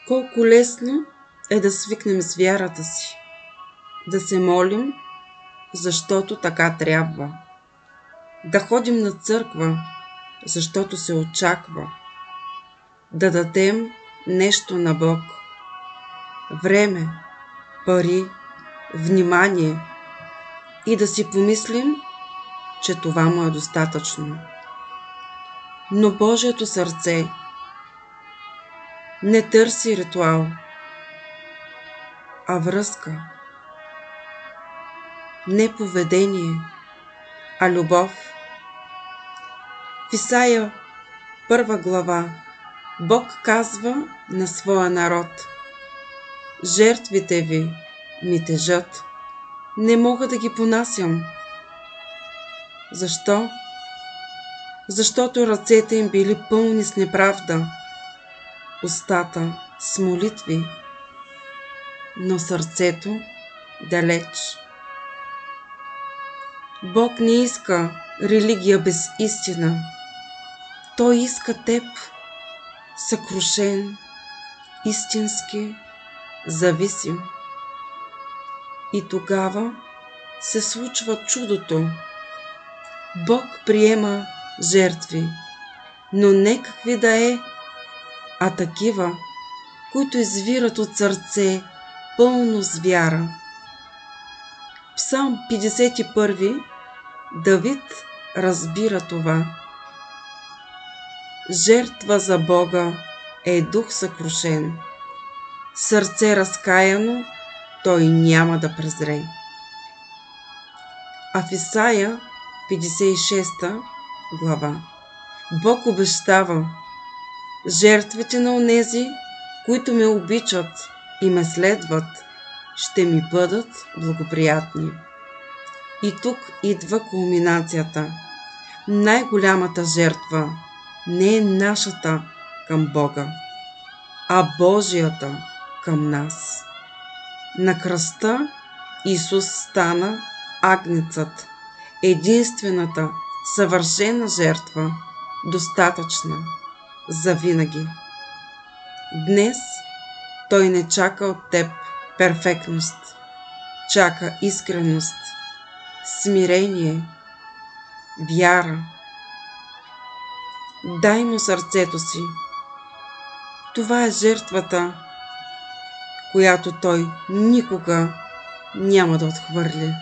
Колко лесно е да свикнем с вярата си, да се молим, защото така трябва, да ходим на църква, защото се очаква, да дадем нещо на Бог, време, пари, внимание и да си помислим, че това му е достатъчно. Но Божието сърце не търси ритуал, а връзка. Не поведение, а любов. В Исаия 1 глава Бог казва на своя народ: жертвите ви ми тежат, не мога да ги понасям. Защо? Защото ръцете им били пълни с неправда, устата с молитви, но сърцето далеч. Бог не иска религия без истина. Той иска теб, съкрушен, истински, зависим. И тогава се случва чудото. Бог приема жертви, но не какви да е, а такива, които извират от сърце пълно с вяра. Псалм 51 Давид разбира това. Жертва за Бога е дух съкрушен, сърце разкаяно той няма да презре. А в Исаия 56 глава Бог обещава: жертвите на онези, които ме обичат и ме следват, ще ми бъдат благоприятни. И тук идва кулминацията. Най-голямата жертва не е нашата към Бога, а Божията към нас. На кръста Исус стана агнецът, единствената съвършена жертва, достатъчна за винаги. Днес Той не чака от теб перфектност, чака искреност, смирение, вяра. Дай му сърцето си. Това е жертвата, която той никога няма да отхвърли.